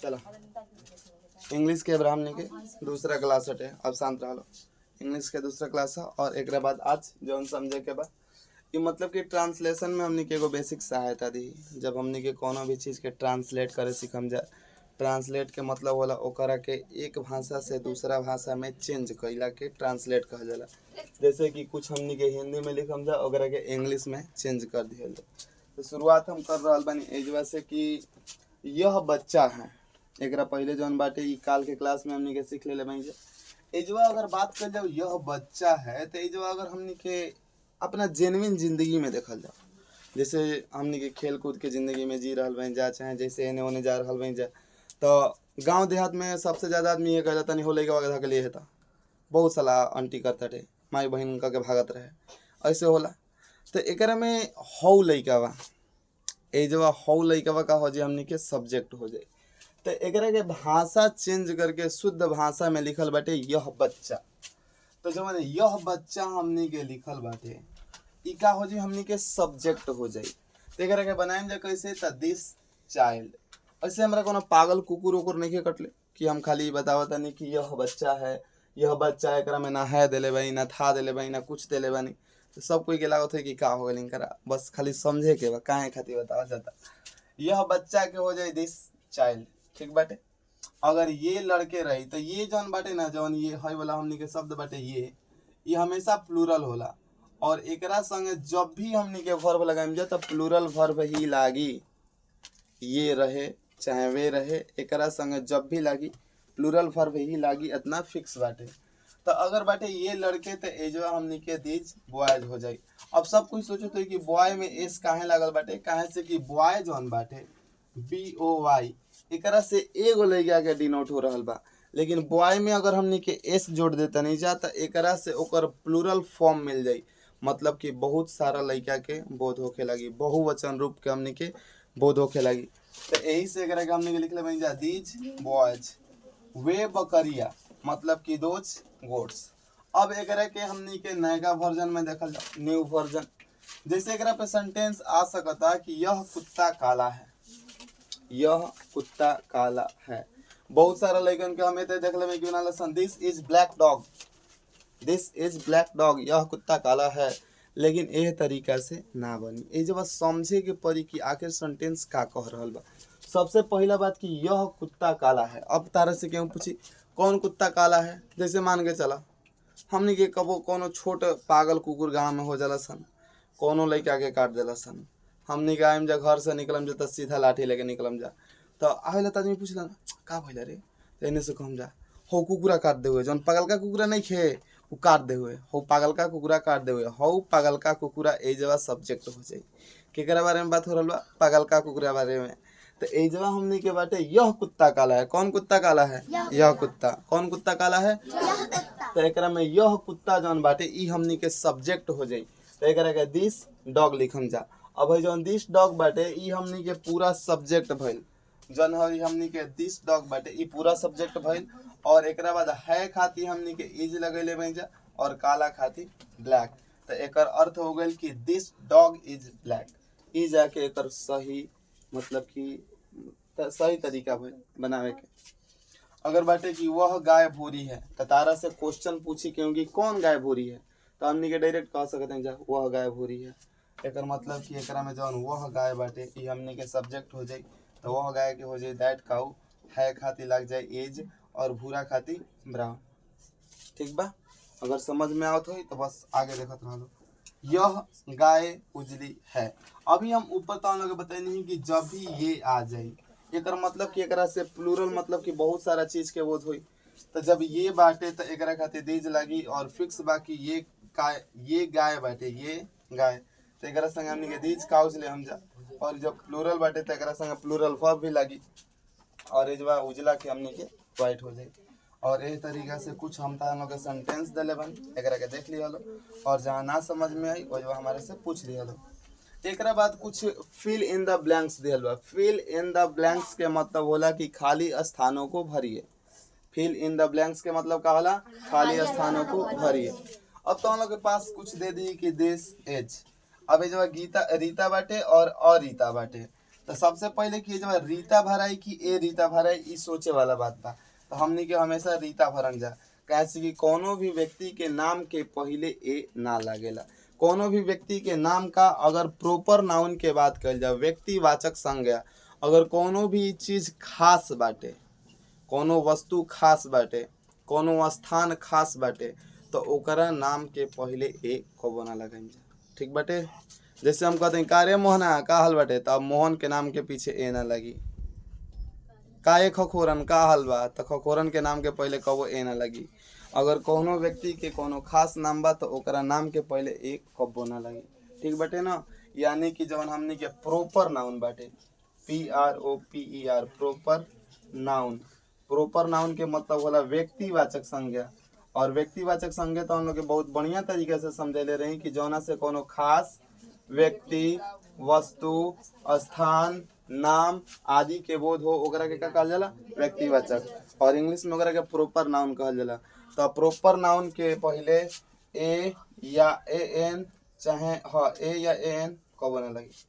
चलो इंग्लिश के अब हमने के दूसरा क्लास हटे, अब शांत रह लो। इंग्लिश के दूसरा क्लास है और एक बाद आज जौन समझे के बाद ये मतलब कि ट्रांसलेशन में हमने के एगो बेसिक सहायता दी। जब हमने के कोनो भी चीज़ के ट्रांसलेट करे सीखम जा, ट्रांसलेट के मतलब होला ओकरा के एक भाषा से दूसरा भाषा में चेंज कइला के ट्रांसलेट कहल जाला। जैसे कि कुछ हमने के हिंदी में लिखम जा ओकरा के इंग्लिश में चेंज कर दिया जाए। तो शुरुआत हम कर रहा बानी एजवा से कि यह बच्चा है। एक पहले जौन बाटे ई काल के क्लास में हमने के सीख ले बानी। एजवा अगर बात कर जाओ यह बच्चा है तो एजवा अगर हमने के अपना जेन्युइन जिंदगी में देखल जाओ, जैसे हमने के खेल कूद के ज़िंदगी में जी रहा बन जा, चाहे जैसे एने ओने जा रहा बन जा, तो गांव देहात में सबसे ज़्यादा आदमी ये कहता नहीं हो लैका वगैरह के लिए है। तो बहुत सलाह आंटी करता थे, माई बहन का के भागत रहे ऐसे होला। तो एक में हौ लैका बा, एजवा हौ लैका बा का हो जाए हमने के सब्जेक्ट हो जाए। तो एक के भाषा चेंज करके शुद्ध भाषा में लिखल बाटे यह बच्चा। तो जब मैंने यह बच्चा हमने के लिखल बाटे ई का हो जाए हमने के सब्जेक्ट हो जाए। तो एक के बनाएम जा कैसे तो दिस चाइल्ड। ऐसे हमारा कोनो पागल कुकुर उकुर नहीं कटले कि हम खाली बतावत नहीं कि यह बच्चा है, यह बच्चा एक में ना है दिले बानी ना था दिले बानी ना कुछ दिले बानी। तो सब कोई के लागत है कि का हो गई करा, बस खाली समझे के बा काहे खातिर बतावा जाता। यह बच्चा के हो जाए दिस चाइल्ड, ठीक बाटे। अगर ये लड़के रही तो ये जौन बाटे ना जौन ये है वाला हमनी के शब्द बाटे ये हमेशा प्लूरल होला और एकरा संगे जब भी हमनी के वर्ब लगाएम जा तो प्लूरल वर्ब ही लागी। ये रहे चाहे वे रहे एकरा संगे जब भी लागी प्लूरल वर्ब ही लागी, इतना फिक्स बाटे। तो अगर बाटे ये लड़के तो एजवा हमनी के दीज बॉयज हो जाए। अब सब कुछ सोचो तो कि बॉय में एस काहे लागल बाटे, काहे से कि बॉय जौन बाटे BOY एकरा से एगो लड़का के डिनोट हो रहा बा, लेकिन बॉय में अगर हमनी के एस जोड़ देता नहीं जा तो एकरा से ओकर प्लूरल फॉर्म मिल जाई, मतलब कि बहुत सारा लड़का के बोध होखे लगी, बहुवचन रूप के हमनी के बोध होखे लगी। तो यही से एकरा के हमनी के लिखले बन जा दीज बॉयज वे बकरिया, मतलब कि दोज गोट्स। अब एकरा के हमनी के नया वर्जन में देखल जा न्यू वर्जन। जैसे एकरा पे सेंटेंस आ सकता कि यह कुत्ता काला है, यह कुत्ता काला है। बहुत सारा लड़कन के हमें तो देख ले कि son this is black dog, this is black dog, यह कुत्ता काला है। लेकिन यह तरीका से ना बनी, ये जब समझे के पड़ी कि आखिर सेंटेंस का कह रहा बा। सबसे पहला बात कि यह कुत्ता काला है। अब तारा से क्यों पूछी कौन कुत्ता काला है, जैसे मान के चला हमने के कबो कोनो छोट पागल कुकुर गाँव में हो जाला सन, कोनो लड़का के काट देला सन, हमने आएम जा घर से निकलम जा तो सीधा लाठी लेके निकलम जा तो आवेला तो आदमी पूछला का भइला रे, तो एने से कहम जा हो कुकुरा काट दे हुए, जौन पागल का कुकुरा नहीं खे वो काट दे हुए, हो पागल का कुकुरा काट दे हुए, हो पागल का कुकुरा एजवा सब्जेक्ट हो जाए। केकरा बारे में बात हो रहा बा, पागल का कुकुरा बारे में। तो एजवा हमने के बाटे यह कुत्ता काला है। कौन कुत्ता काला है? यह कुत्ता। कौन कुत्ता काला है? तो एकरा में यह कुत्ता जौन बाटे ई हमने के सब्जेक्ट हो जाए। तो एकरा के दिस डॉग लिखम जा। अब है जौन दिस डॉग बाटे ई हमनी के पूरा सब्जेक्ट भइल, जौन है हमनी के दिस डॉग बाटे ई पूरा सब्जेक्ट भइल। और एकरा बाद है खाती हमनी के इज लगैले बन जा और काला खाती ब्लैक। तो एकर अर्थ हो गइल कि दिस डॉग इज ब्लैक। ई जाके एकर सही मतलब कि सही तरीका भइल बनावे के। अगर बाटे कि वह गाय भूरी है तो तारा से क्वेश्चन पूछी क्योंकि कौन गाय भूरी है, तो हमनी के डायरेक्ट कह सकते हैं जा वह गाय भूरी है। एकर मतलब कि एकरा में जौन वह गाय बाटे ई हमनी के सब्जेक्ट हो जाए। तो वह गाय के हो जाए दैट काउ, है खाती लग जाए एज और भूरा खाती ब्राउन। ठीक बा, अगर समझ में आवत हो तो बस आगे देखत रहो। यह गाय उजली है। अभी हम ऊपर तो लोग बताइए कि जब भी ये आ जाए एकर मतलब कि एकरा से प्लूरल मतलब कि बहुत सारा चीज के बोध हुई। तो जब ये बाटे तो एकरा खातिर दीज लगी और फिक्स बाकी ये गाय बाटे ये गाय, तो एकरा संगे हमनी के दीज काउज ले हम जा। और जब प्लूरल बाटे तो एकरा संगे प्लूरल वर्ब भी लगी और एजवा उजला के हमनी के वाइट हो जाए। और यही तरीका से कुछ हम लोग के सेंटेंस दिले बन एकरा के देख लिया लो और जहाँ ना समझ में आई वो हमारे से पूछ लिया लो। एक बाद कुछ फिल इन द ब्लैंक्स दिया बा। फिल इन द ब्लैंक्स के मतलब होला कि खाली स्थानों को भरिए। फिल इन द ब्लैंक्स के मतलब का होला खाली स्थानों को भरिए। अब तो हम लोग के पास कुछ दे दी कि दिस एज। अब जब गीता रीता बाटे और अरीता बाटे तो सबसे पहले कि जब रीता भराई कि ए रीता भराई ई सोचे वाला बात बा। तो हमनी के हमेशा रीता भरन जा, कैसे कि कोनो भी व्यक्ति के नाम के पहले ए ना लागेला। कोनो भी व्यक्ति के नाम का अगर प्रॉपर नाउन के बात कल जाए, व्यक्तिवाचक संज्ञा, अगर कोनो भी चीज खास बाटे, कोनो वस्तु खास बाटे, कोनो स्थान खास बाटे, तो ओकरा नाम के पहले ए कबो ना लगाई जा। ठीक बाटे। जैसे हम कहते हैं कारे मोहना का हाल बाटे, तो अब मोहन के नाम के पीछे ए ना लगी। काए खखोरन का हाल बा, तो खखोरन के नाम के पहले कबो ए ना लगी। अगर कोनो व्यक्ति के कोनो खास नाम बा तो ओकरा नाम के पहले ए कबो ना लगी। ठीक बाटे ना। यानी कि जवन हमनी के प्रॉपर नाउन बाटे, PROPER, proper noun. Proper noun के मतलब होला व्यक्तिवाचक संज्ञा। और व्यक्तिवाचक संज्ञा तो हम लोग के बहुत बढ़िया तरीके से समझेले रही कि जौना से कोनो खास व्यक्ति, वस्तु, स्थान, नाम आदि के बोध हो, ओकरा के का कहल जाला, व्यक्तिवाचक। और इंग्लिश में ओकरा के प्रॉपर नाउन कहल जाला। तो प्रॉपर नाउन के पहले ए या ए एन चाहे ए या ए एन कबो ना लगी।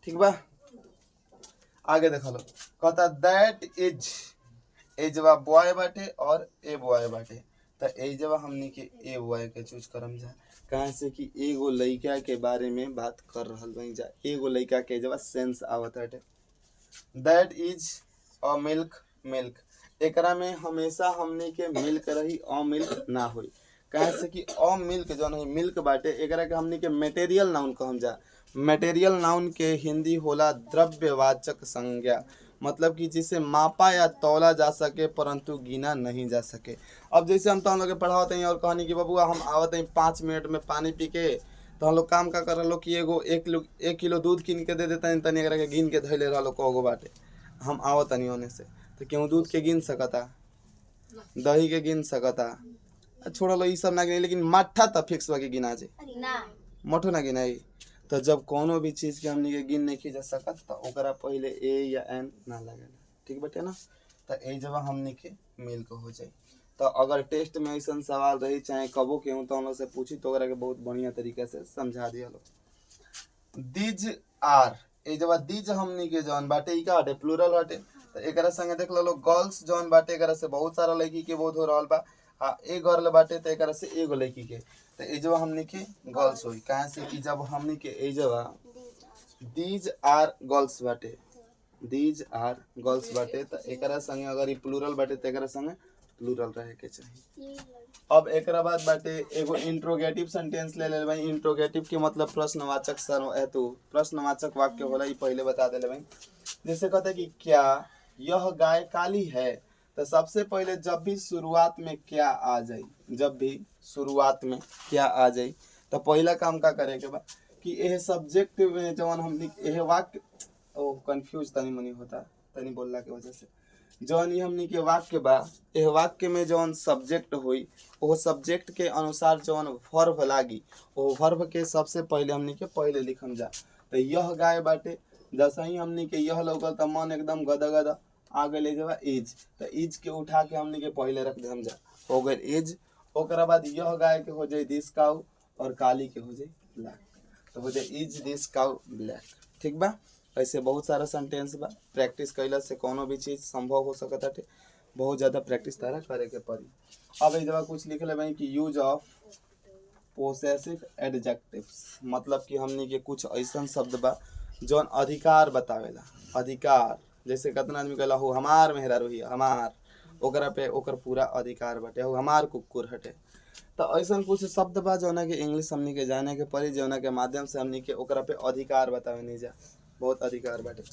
ठीक बा। आगे देख लो, कहता दैट इज, एजवा बॉय बाटे और ए बॉय बाटे। तो एजवा हमनी के ए बॉय के चूज करम जा, कहाँ से कि एगो लड़का के बारे में बात कर रहल बनी जा। एगो लड़का के जब सेंस आवत है। That is a milk, milk एकरा में हमेशा हमने के मिल्क रही, अ मिल्क ना होई। कहाँ से कि अ मिल्क जौन है मिल्क बाटे, एकरा के हमने के मटेरियल नाउन कहम जा। मटेरियल नाउन के हिंदी होला द्रव्यवाचक संज्ञा, मतलब कि जिसे मापा या तौला जा सके परंतु गिना नहीं जा सके। अब जैसे हम तो हम लोग के पढ़ावत हैं और कहनी कि बबुआ हम आवत हैं 5 मिनट में पानी पी के, तो हम लोग काम का कर लो कि एगो 1 किलो दूध कीन के दे देता है, तनी एकरा के गिन के धैले रहो कगो बाटे। हम आवत नहीं होने से तो क्यों दूध के गिन सकता, दही के गिन सकता, छोड़ लो ये सब ना गिने, लेकिन मट्ठा तो फिक्स बा के गिना जे मठो ना गिनाई। तो जब कोनो भी चीज के हमनी के गिन नहीं जा सकत तो ओकरा पहले ए या एन ना लगेला। ठीक बटे ना। तो ए जब हमनी के मिल के हो जाए। तो अगर टेस्ट में ऐसा सवाल रही चाहे कबो केहू तो हम लोग से पूछी तो ओकरा के बहुत बढ़िया तरीके से समझा दिया लो। दीज आर, ए जब दीज हमनी के जौन बाटे ई का बाटे, प्लूरल बाटे। तो एकरा संगे देख लो गर्ल्स जौन बाटे, एकरा से बहुत सारा लड़की के बोध हो रहल बा। ए गर्ल बाटे तो एकरा से एगो लड़की के, तो ए जब हमनी के गर्ल्स होई। कहाँ से कि जब हमनी के ए जब दीज आर गर्ल्स बाटे, दीज आर गर्ल्स बाटे, तो एकरा संगे अगर ई प्लूरल बाटे तो एकरा संगे प्लूरल रहे के चाहिए। अब एकरा बाद बाटे एगो इंट्रोगेटिव सेंटेंस ले ले भाई। इंट्रोगेटिव के मतलब प्रश्नवाचक हेतु प्रश्नवाचक वाक्य होला, ई पहले बता देले भाई। जैसे कहता है कि क्या यह गाय काली है, तो सबसे पहले जब भी शुरुआत में क्या आ जाए, जब भी शुरुआत में क्या आ जाए तो पहला काम का करे के बा कि यह सब्जेक्ट में जवन हम यह वाक्य कंफ्यूज तनी मनी होता तनी बोलला के वजह से, जौन ये हमनी के वाक्य बा, यह वाक्य में जौन सब्जेक्ट हुई वो सब्जेक्ट के अनुसार जौन वर्ब लागी वो वर्ब के सबसे पहले हमनी के पहले लिखम जा। तो यह गाय बाटे, जैसा ही हमनी के यह लगल तो मन एकदम गदगद आगे ले जावा इज, तो इज के उठा के हमनी के पहले रख देम जा, हो गए इज। ओकरा बाद यह गाय के हो जाए दिस काउ और काली के हो जाए ब्लैक, तो हो जाए इज दिस काउ ब्लैक। ठीक बा। ऐसे बहुत सारा सेंटेंस बा, प्रैक्टिस कैला से कोनो भी चीज संभव हो सकता है। बहुत ज़्यादा प्रैक्टिस तारा करे के पड़ी। अब एक जगह कुछ लिख ले भाई कि यूज ऑफ पोसेसिव एडजेक्टिव्स, मतलब कि हमनी के कुछ ऐसा शब्द बा जौन अधिकार बतावेला। अधिकार जैसे कितना आदमी कहला हो हमार मेहरा रोही हमार, ओकरा पे ओकर पूरा अधिकार बटे, हो हमार कुकुर हटे। तो ऐसा कुछ शब्द बा जौना के इंग्लिश हमनी के जाने के पड़ी, जौना के माध्यम से हमनी के ओकरा पे अधिकार बतावे नहीं जा। बहुत अधिकार बाटे।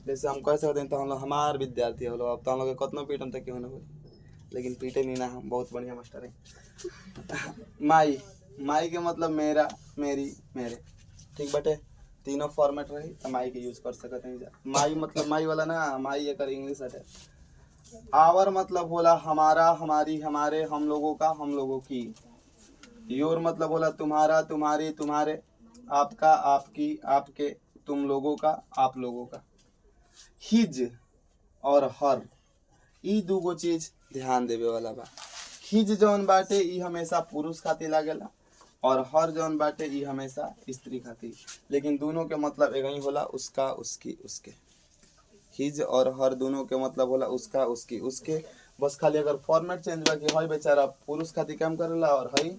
जैसे हम कह सकते हैं तो हम लोग हमार विद्यार्थी हो लोग, अब तो हम लोग कतनो पीटम तक क्यों ना हो, लेकिन पीटे नहीं ना, हम बहुत बढ़िया मास्टर हैं। माई, माई के मतलब मेरा, मेरी, मेरे। ठीक बाटे। तीनों फॉर्मेट रही तो माई के यूज कर सकते हैं जा। माई मतलब माई वाला ना, माई एक इंग्लिश है। आवर मतलब होला हमारा, हमारी, हमारे, हम लोगों का, हम लोगों की। योर मतलब होला तुम्हारा, तुम्हारी, तुम्हारे, आपका, आपकी, आपके, तुम लोगों का, आप लोगों का। हिज और हर, ई दूगो चीज ध्यान देवे वाला बा। हिज जौन बाटे ई हमेशा पुरुष खातिर लागेला और हर जौन बाटे ई हमेशा स्त्री खातिर, लेकिन दोनों के मतलब एक ही होला, उसका उसकी उसके। हिज और हर दोनों के मतलब होला उसका उसकी उसके। बस खाली अगर फॉर्मेट चेंज बा कि हई बेचारा पुरुष खातिर काम करेला और हई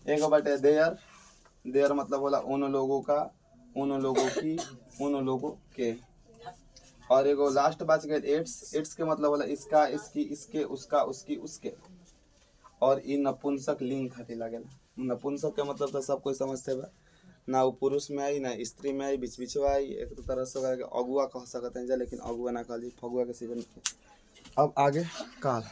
एगो बाटे देयर। देयर मतलब होला उन लोगों का, उन लोगों की, उन लोगों के। और एगो लास्ट बात गए एड्स। एड्स के मतलब होला इसका इसकी इसके उसका उसकी उसके। और इ नपुंसक लिंग खातिर लागेला। नपुंसक के मतलब तो सब कोई समझते बा, ना वो पुरुष में आई ना स्त्री में आई, बीच बीच में आई। एक तो तरह से अगुआ कह सकते हैं, लेकिन अगुआ ना कहल, फगुआ के सीजन के। अब आगे काल